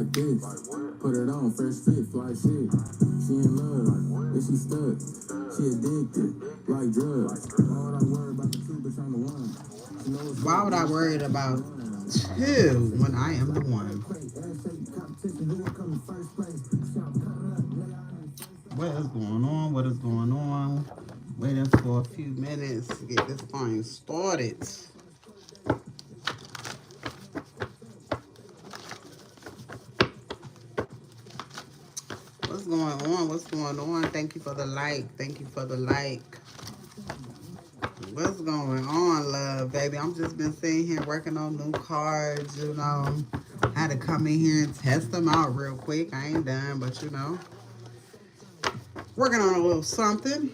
like this. Put it on, fresh fit, fly shit. She in love, if she stuck. She addicted, like drugs. Why would I worry about the two, bitch, I'm the one. Why would I worry about two when I am the one? What is going on? What is going on? Waiting for a few minutes to get this thing started. What's going on? What's going on? Thank you for the like. Thank you for the like. What's going on, love, baby? I'm just been sitting here working on new cards, you know. I had to come in here and test them out real quick. I ain't done, but you know. Working on a little something.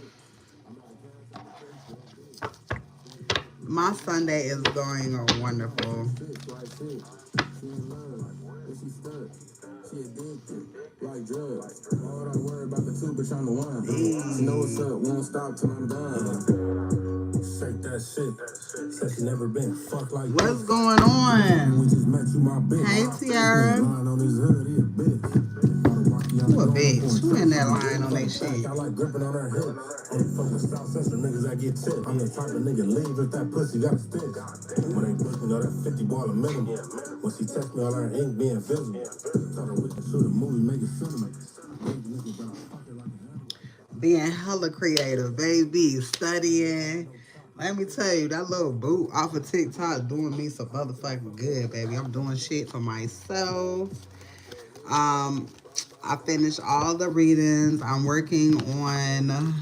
My Sunday is going wonderful. Like drugs. Why would I worry about the two, bitch, I'm the one. She know what's up, won't stop till I'm done. Shake that shit. Said she never been fucked like this. What's going on? We just met you, my bitch. Hey, Tiara. On his hood, he a bitch. You a bitch. You in that line on that shit. I like gripping on her hip. I'm fucking South Central niggas that get tipped. I'm the type of nigga leave if that pussy got a stick. When they push me, know that 50 ball a minimum. When she text me, all her ink be invisible. Thought her we could shoot a movie, make it cinema. Being hella creative, baby. Studying. Let me tell you, that little boot off of TikTok doing me some motherfucking good, baby. I'm doing shit for myself. I finished all the readings. I'm working on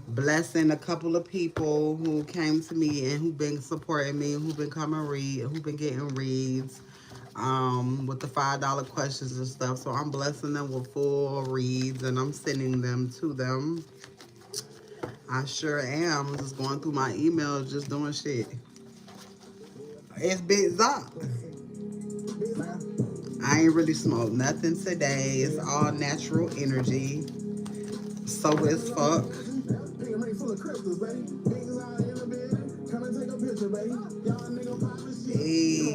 blessing a couple of people who came to me and who've been supporting me, who've been coming read, who've been getting reads with the $5 questions and stuff. So I'm blessing them with full reads and I'm sending them to them. I sure am. Just going through my emails, just doing shit. It's Big Zop. I ain't really smoked nothing today. It's all natural energy. So as fuck. Hey.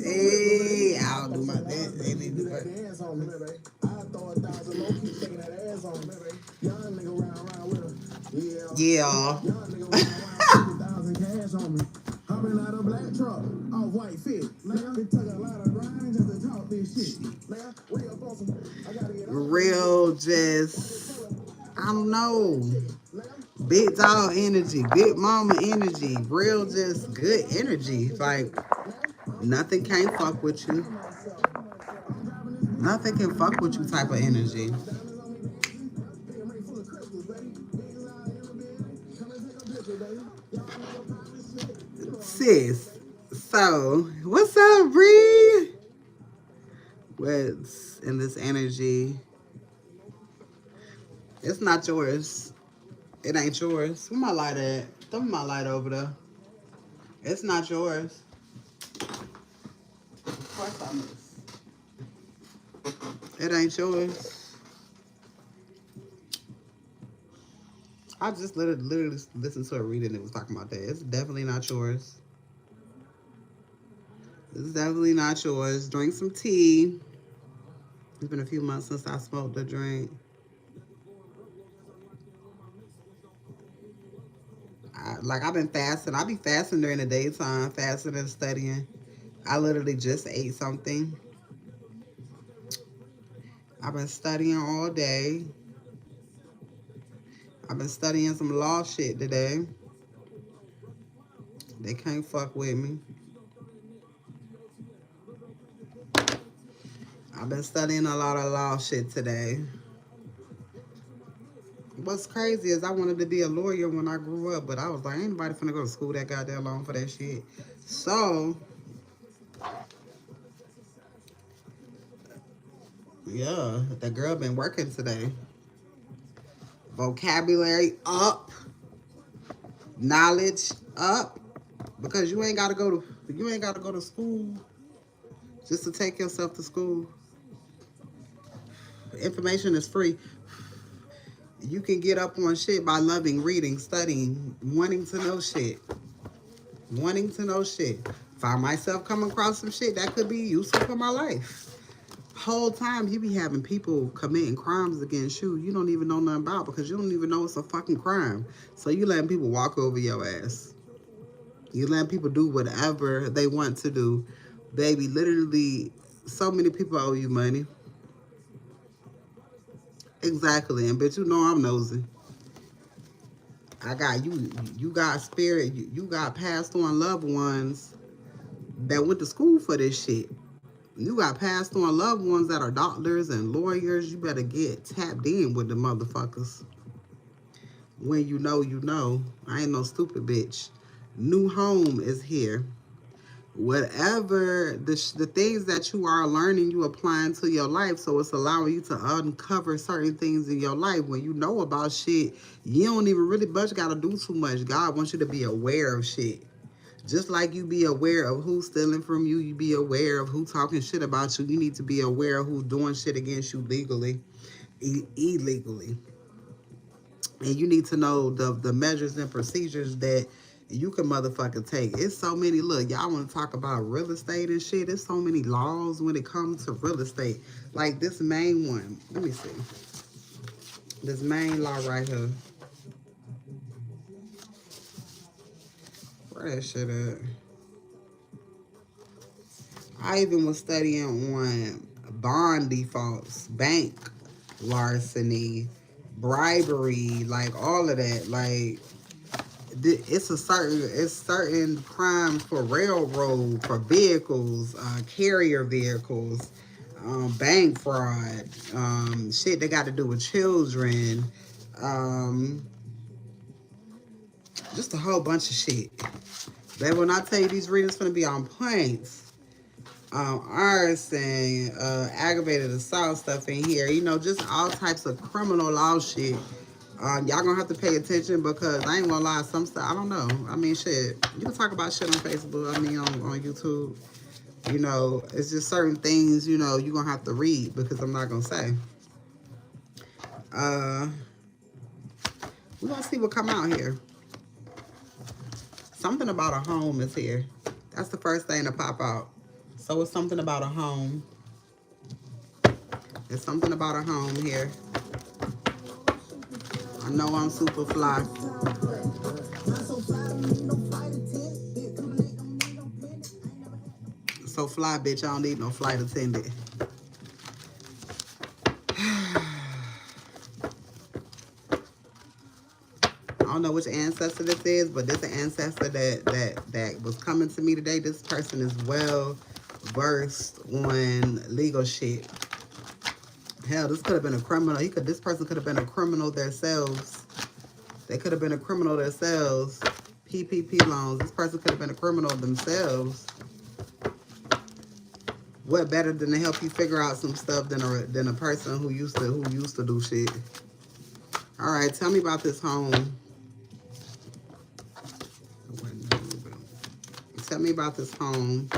Hey, I'll do my best. Yeah. Real just, I don't know, big dog energy, big mama energy, real just good energy. Like, nothing can't fuck with you. Nothing can fuck with you type of energy. Sis, so, what's up, Bree? What's in this energy? It's not yours. It ain't yours. Where my light at? Throw my light over there. It's not yours. Of course I miss. It ain't yours. I just literally listened to a reading that was talking about that. It's definitely not yours. It's definitely not yours. Drink some tea. It's been a few months since I smoked a drink. I've been fasting. I be fasting during the daytime, fasting and studying. I literally just ate something. I've been studying all day. I've been studying some law shit today. They can't fuck with me. I've been studying a lot of law shit today. What's crazy is I wanted to be a lawyer when I grew up, but I was like, ain't nobody finna go to school that goddamn long for that shit. So, yeah, that girl been working today. Vocabulary up, knowledge up, because you ain't gotta go to school just to take yourself to school. Information is free. You can get up on shit by loving, reading, studying, wanting to know shit. Wanting to know shit. Find myself coming across some shit that could be useful for my life. Whole time you be having people committing crimes against you you don't even know nothing about because you don't even know it's a fucking crime. So you letting people walk over your ass. You letting people do whatever they want to do. Baby, literally, so many people owe you money. Exactly. And bitch, you know I'm nosy. I got you. You got spirit. You got passed on loved ones that went to school for this shit. You got passed on loved ones that are doctors and lawyers. You better get tapped in with the motherfuckers. When you know, you know. I ain't no stupid bitch. New home is here. Whatever the things that you are learning, you applying to your life. So it's allowing you to uncover certain things in your life. When you know about shit, you don't even really much got to do too much. God wants you to be aware of shit. Just like you be aware of who's stealing from you, you be aware of who talking shit about you. You need to be aware of who's doing shit against you legally, illegally. And you need to know the measures and procedures that you can motherfucking take. It's so many, look, y'all want to talk about real estate and shit. There's so many laws when it comes to real estate. Like this main one. Let me see. This main law right here. Where that shit at? I even was studying on bond defaults, bank larceny, bribery, like all of that. Like it's certain crimes for railroad, for vehicles, carrier vehicles, bank fraud, shit that got to do with children, um, just a whole bunch of shit. But when I tell you these readings gonna be on points, arson, aggravated assault stuff in here, you know, just all types of criminal law shit. Y'all gonna have to pay attention because I ain't gonna lie, some stuff, I don't know. I mean, shit, you can talk about shit on Facebook, I mean, on YouTube. You know, it's just certain things, you know, you're gonna have to read because I'm not gonna say. Uh, we're gonna see what come out here. Something about a home is here. That's the first thing to pop out. So it's something about a home. There's something about a home here. I know I'm super fly. So fly, bitch, I don't need no flight attendant. I don't know which ancestor this is, but this is an ancestor that was coming to me today. This person is well versed on legal shit. Hell, this could have been a criminal. This person could have been a criminal themselves. They could have been a criminal themselves. PPP loans. This person could have been a criminal themselves. What better than to help you figure out some stuff than a person who used to do shit. All right, tell me about this home. Tell me about this home.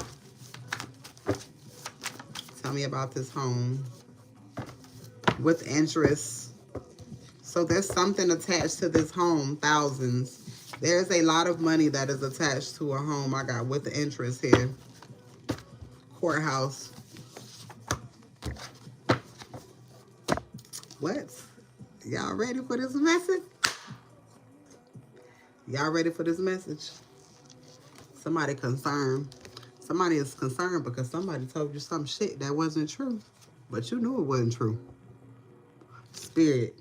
Tell me about this home. With interest. So there's something attached to this home, thousands. There's a lot of money that is attached to a home. I got with interest here. Courthouse. What? Y'all ready for this message? Y'all ready for this message? Somebody concerned. Somebody is concerned because somebody told you some shit that wasn't true. But you knew it wasn't true. Spirit.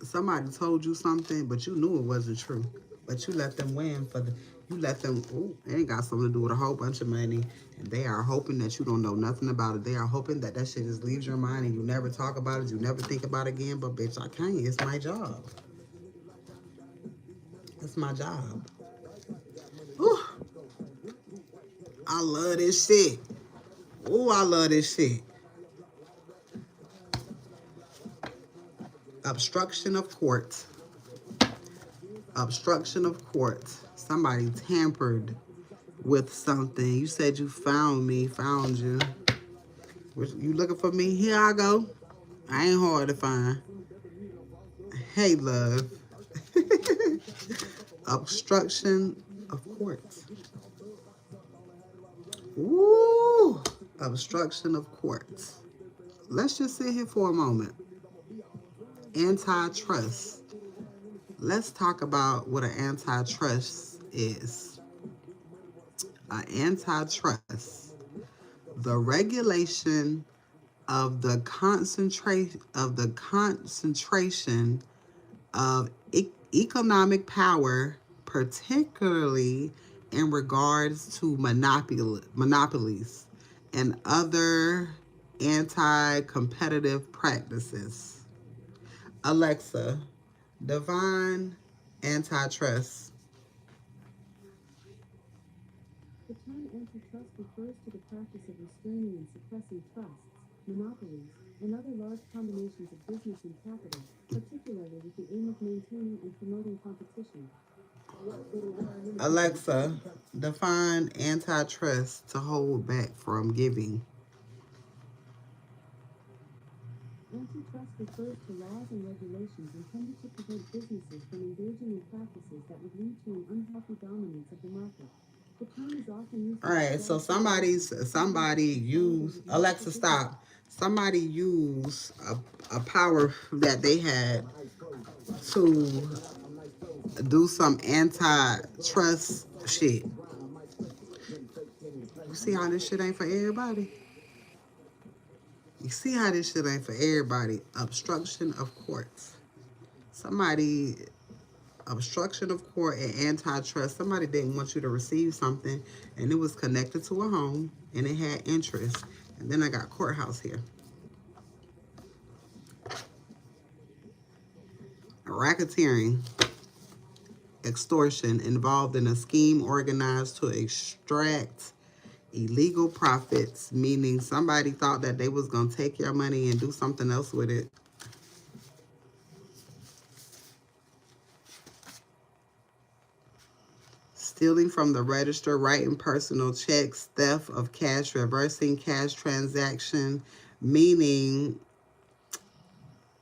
Somebody told you something, but you knew it wasn't true. But you let them win you let them, ooh, it ain't got something to do with a whole bunch of money. And they are hoping that you don't know nothing about it. They are hoping that that shit just leaves your mind and you never talk about it. You never think about it again. But bitch, I can't. It's my job. It's my job. Ooh. I love this shit. Ooh, I love this shit. Obstruction of court. Obstruction of court. Somebody tampered with something. You said you found me, found you. You looking for me? Here I go. I ain't hard to find. Hey, love. Obstruction of court. Woo! Obstruction of courts. Let's just sit here for a moment. Antitrust. Let's talk about what an antitrust is. An antitrust, the regulation of the concentration of economic power, particularly in regards to monopolies and other anti-competitive practices. Alexa, divine antitrust. The term antitrust refers to the practice of restraining and suppressing trusts, monopolies, and other large combinations of business and capital, particularly with the aim of maintaining and promoting competition. Alexa, define antitrust to hold back from giving. Antitrust refers to laws and regulations intended to prevent businesses from engaging in practices that would lead to an unhealthy dominance of the market. The term is often used. All right, so somebody use Alexa, stop. Somebody use a power that they had to do some antitrust shit. You see how this shit ain't for everybody? You see how this shit ain't for everybody? Obstruction of courts. Somebody, obstruction of court and antitrust. Somebody didn't want you to receive something and it was connected to a home and it had interest. And then I got courthouse here. Racketeering, extortion involved in a scheme organized to extract illegal profits, meaning somebody thought that they was going to take your money and do something else with it. Stealing from the register, writing personal checks, theft of cash, reversing cash transaction, meaning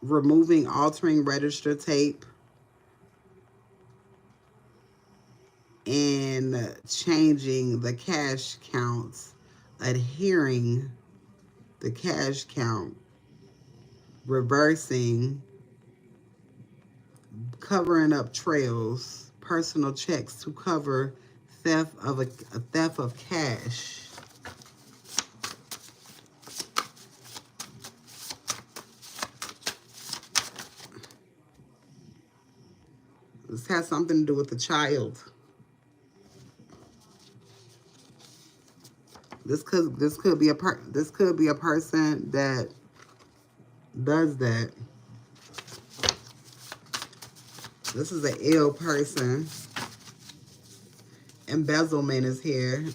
removing, altering register tape, and changing the cash counts, adhering the cash count, reversing, covering up trails, personal checks to cover theft of a theft of cash. This has something to do with the child. This could be a person that does that. This is an ill person. Embezzlement is here.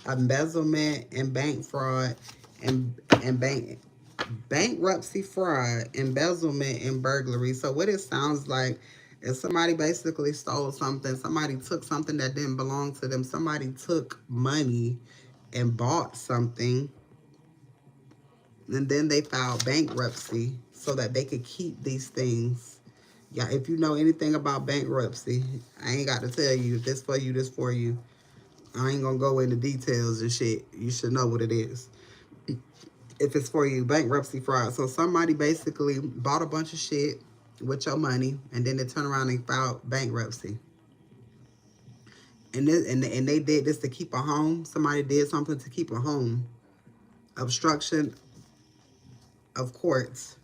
Embezzlement and bank fraud and bankruptcy fraud, embezzlement and burglary. So what it sounds like is somebody basically stole something. Somebody took something that didn't belong to them. Somebody took money and bought something. And then they filed bankruptcy so that they could keep these things. Yeah, if you know anything about bankruptcy, I ain't got to tell you, this for you, this for you. I ain't gonna go into details and shit. You should know what it is. If it's for you, bankruptcy fraud. So somebody basically bought a bunch of shit with your money and then they turn around and filed bankruptcy. And they did this to keep a home. Somebody did something to keep a home. Obstruction of courts,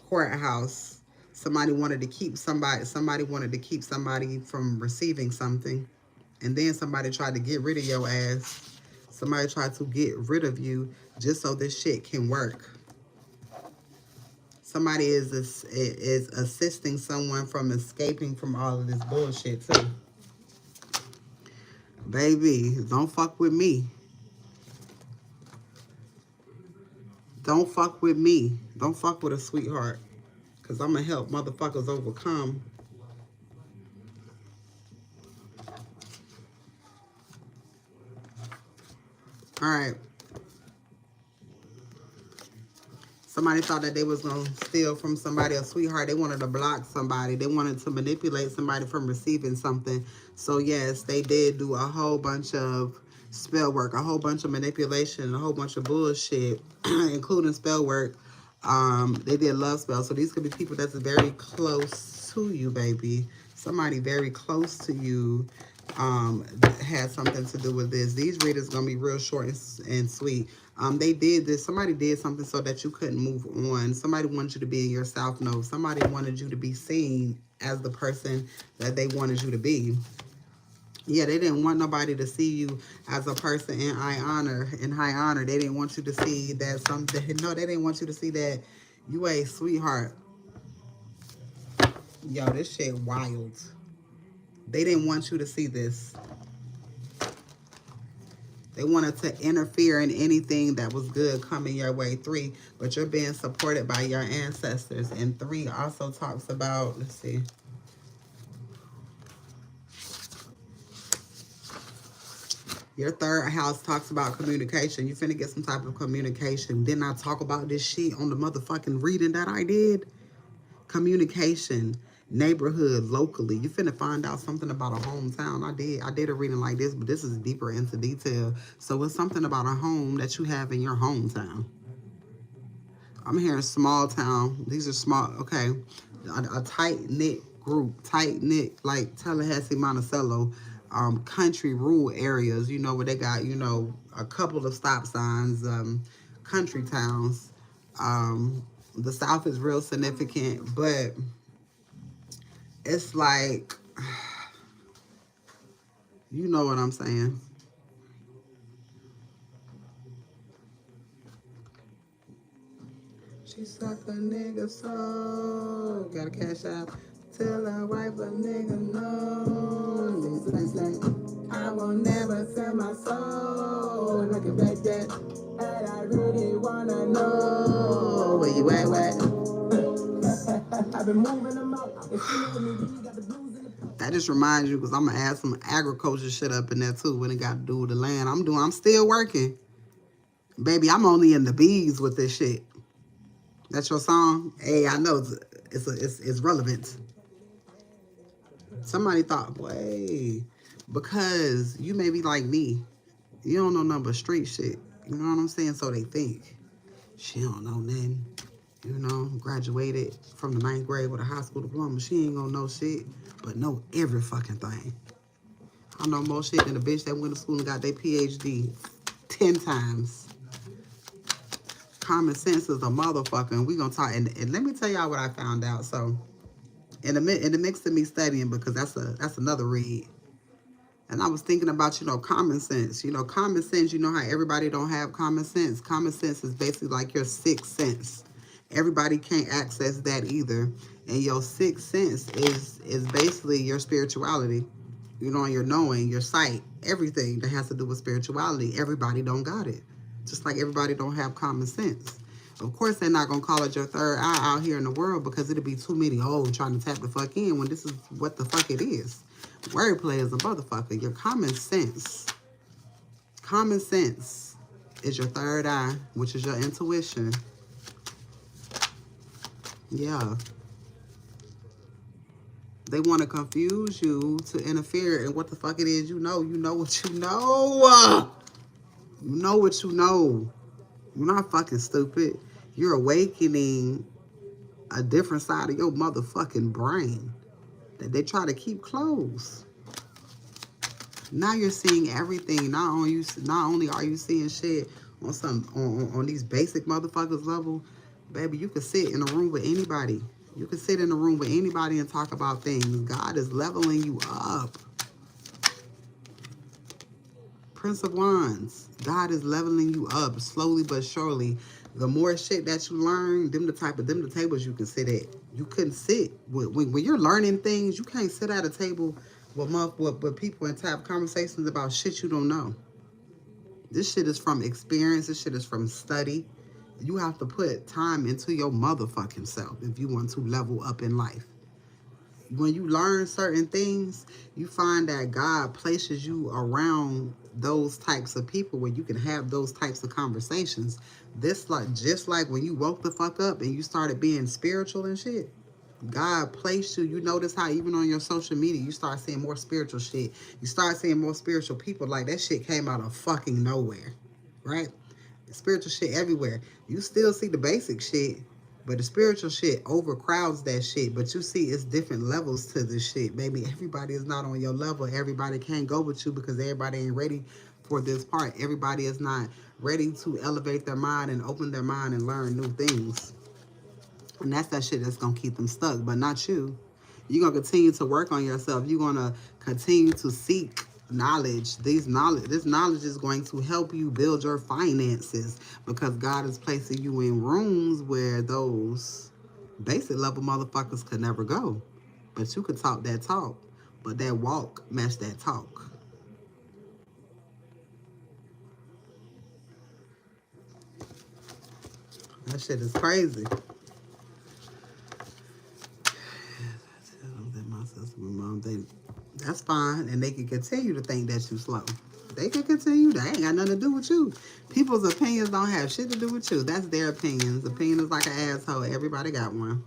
courthouse. Somebody wanted to keep somebody wanted to keep somebody from receiving something. And then somebody tried to get rid of your ass. Somebody tried to get rid of you just so this shit can work. Somebody is assisting someone from escaping from all of this bullshit too. Baby, don't fuck with me. Don't fuck with me. Don't fuck with a sweetheart. Because I'm going to help motherfuckers overcome. All right. Somebody thought that they was going to steal from somebody, a sweetheart. They wanted to block somebody. They wanted to manipulate somebody from receiving something. So, yes, they did do a whole bunch of spell work, a whole bunch of manipulation, a whole bunch of bullshit, including spell work. They did love spells. So these could be people that's very close to you, baby. Somebody very close to you had something to do with this. These readings gonna be real short and sweet. They did this. Somebody did something so that you couldn't move on. Somebody wanted you to be in your south node. Somebody wanted you to be seen as the person that they wanted you to be. Yeah, they didn't want nobody to see you as a person in high honor. In high honor, they didn't want you to see that something. No, they didn't want you to see that you a sweetheart. Yo, this shit wild. They didn't want you to see this. They wanted to interfere in anything that was good coming your way. 3, but you're being supported by your ancestors. And 3 also talks about, let's see. Your 3rd house talks about communication. You finna get some type of communication. Didn't I talk about this shit on the motherfucking reading that I did? Communication, neighborhood, locally. You finna find out something about a hometown. I did a reading like this, but this is deeper into detail. So it's something about a home that you have in your hometown. I'm hearing small town. These are small, okay. A tight-knit group, tight-knit, like Tallahassee, Monticello, country, rural areas, you know, where they got, you know, a couple of stop signs, country towns. The South is real significant, but it's like, you know what I'm saying. She suck a nigga soul. Gotta cash out. Tell her wife a nigga no. I will never sell my soul. Look at back that. And I really wanna know where you at, I've been moving them out. That just reminds you, because I'm gonna add some agriculture shit up in there too when it got to do with the land. I'm still working. Baby, I'm only in the bees with this shit. That's your song? Hey, I know it's relevant. Somebody thought, boy, because you may be like me. You don't know nothing but street shit. You know what I'm saying? So they think. She don't know nothing. You know, graduated from the 9th grade with a high school diploma. She ain't gonna know shit, but know every fucking thing. I know more shit than a bitch that went to school and got their PhD 10 times. Common sense is a motherfucker, and we gonna talk. And let me tell y'all what I found out. So, in the mix of me studying, because that's another read. And I was thinking about, you know, common sense. You know, common sense, you know how everybody don't have common sense? Common sense is basically like your sixth sense. Everybody can't access that either. And your sixth sense is basically your spirituality. You know, your knowing, your sight, everything that has to do with spirituality. Everybody don't got it. Just like everybody don't have common sense. Of course, they're not going to call it your third eye out here in the world, because it'll be too many hoes trying to tap the fuck in when this is what the fuck it is. Wordplay is a motherfucker. Your common sense. Common sense is your third eye, which is your intuition. Yeah. They want to confuse you to interfere in what the fuck it is you know. You know what you know. You know what you know. You're not fucking stupid. You're awakening a different side of your motherfucking brain that they try to keep closed. Now you're seeing everything. Not only are you seeing shit on these basic motherfuckers level, baby, you could sit in a room with anybody. You could sit in a room with anybody and talk about things. God is leveling you up. Prince of Wands. God is leveling you up slowly but surely. The more shit that you learn, them the tables you can sit at. You couldn't sit when you're learning things. You can't sit at a table with people and have conversations about shit you don't know. This shit is from experience. This shit is from study. You have to put time into your motherfucking self if you want to level up in life. When you learn certain things, you find that God places you around those types of people where you can have those types of conversations. Just like when you woke the fuck up and you started being spiritual and shit. God placed you. You notice how even on your social media, you start seeing more spiritual shit. You start seeing more spiritual people. Like that shit came out of fucking nowhere, right? Spiritual shit everywhere. You still see the basic shit, but the spiritual shit overcrowds that shit. But you see, it's different levels to this shit, baby. Everybody is not on your level. Everybody can't go with you because everybody ain't ready for this part. Everybody is not ready to elevate their mind and open their mind and learn new things. And that's that shit that's gonna keep them stuck, but not you. You're gonna continue to work on yourself. You're gonna continue to seek knowledge. This knowledge is going to help you build your finances because God is placing you in rooms where those basic level motherfuckers could never go. But you could talk that talk, but that walk match that talk. That shit is crazy. That's fine, and they can continue to think that you slow. They can continue. That ain't got nothing to do with you. People's opinions don't have shit to do with you. That's their opinions. Opinion is like an asshole. Everybody got one.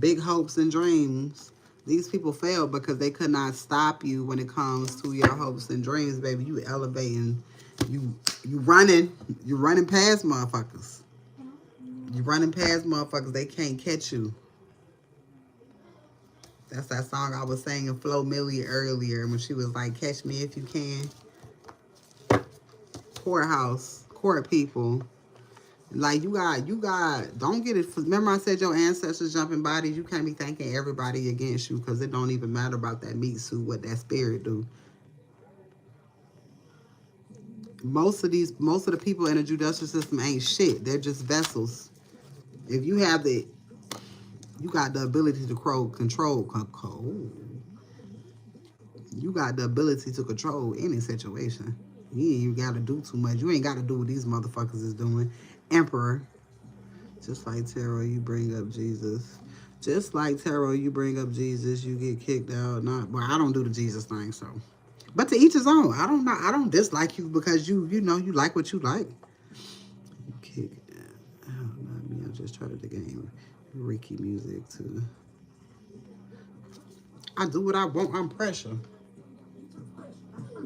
Big hopes and dreams. These people fail because they could not stop you when it comes to your hopes and dreams, baby. You elevating. You you running. You running past motherfuckers. You running past motherfuckers. They can't catch you. That's that song I was singing Flo Millie earlier when she was like, "Catch me if you can." Courthouse, court people. Like don't get it. Remember I said your ancestors jumping bodies. You can't be thanking everybody against you because it don't even matter about that meat suit, what that spirit do. Most of the people in the judicial system ain't shit. They're just vessels. If you have you got the ability to you got the ability to control any situation. You ain't even got to do too much. You ain't got to do what these motherfuckers is doing. Emperor. Just like tarot, you bring up Jesus. Just like tarot, you bring up Jesus, you get kicked out. Not, well, I don't do the Jesus thing, so. But to each his own. I don't dislike you because you like what you like. Kick out, not me. I just tried the game. Reiki music too. I do what I want. I'm pressure.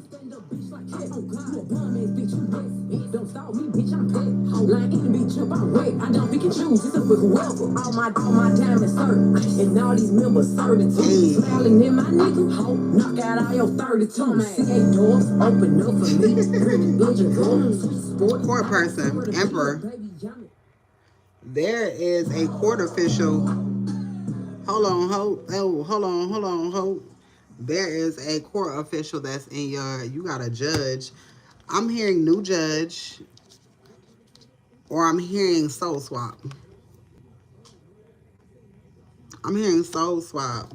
Stand up, bitch, like that. Oh God, you a bum ass bitch, you next. Don't stop me, bitch, I'm back. Like any bitch up, I'm wet. I don't pick and choose, it's up with whoever. All my diamonds served. And all these members served too. Hey. Smiling in my nigga, ho. Knock out all your 32. C8 doors, open up for me. Court person, emperor. There is a court official. Hold on, hold. There is a court official that's in you got a judge. I'm hearing new judge or I'm hearing soul swap. I'm hearing soul swap.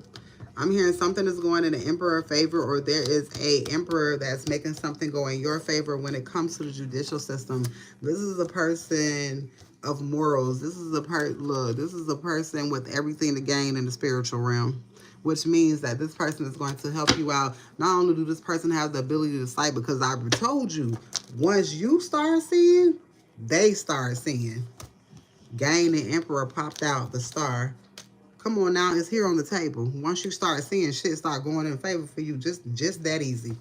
I'm hearing something is going in the emperor favor or there is a emperor that's making something go in your favor when it comes to the judicial system. This is a person of morals. This is a person with everything to gain in the spiritual realm, which means that this person is going to help you out. Not only do this person have the ability to sight, because I've told you, once you start seeing, they start seeing. Gain and emperor popped out, the star. Come on now, it's here on the table. Once you start seeing shit start going in favor for you, just that easy.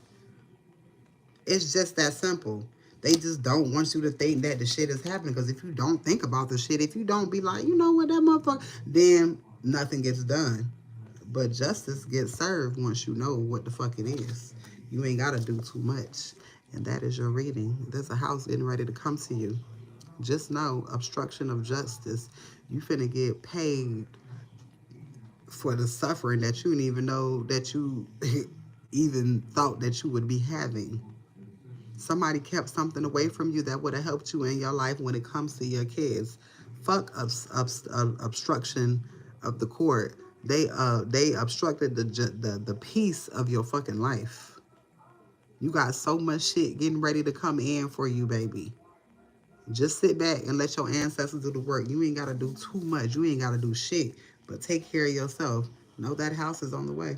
It's just that simple. They just don't want you to think that the shit is happening. Because if you don't think about the shit, if you don't be like, you know what, that motherfucker, then nothing gets done. But justice gets served once you know what the fuck it is. You ain't got to do too much. And that is your reading. There's a house getting ready to come to you. Just know, obstruction of justice. You finna get paid for the suffering that you didn't even know that you even thought that you would be having. Somebody kept something away from you that would have helped you in your life when it comes to your kids. Fuck obstruction of the court. They obstructed the peace of your fucking life. You got so much shit getting ready to come in for you, baby. Just sit back and let your ancestors do the work. You ain't got to do too much. You ain't got to do shit. But take care of yourself. Know that house is on the way.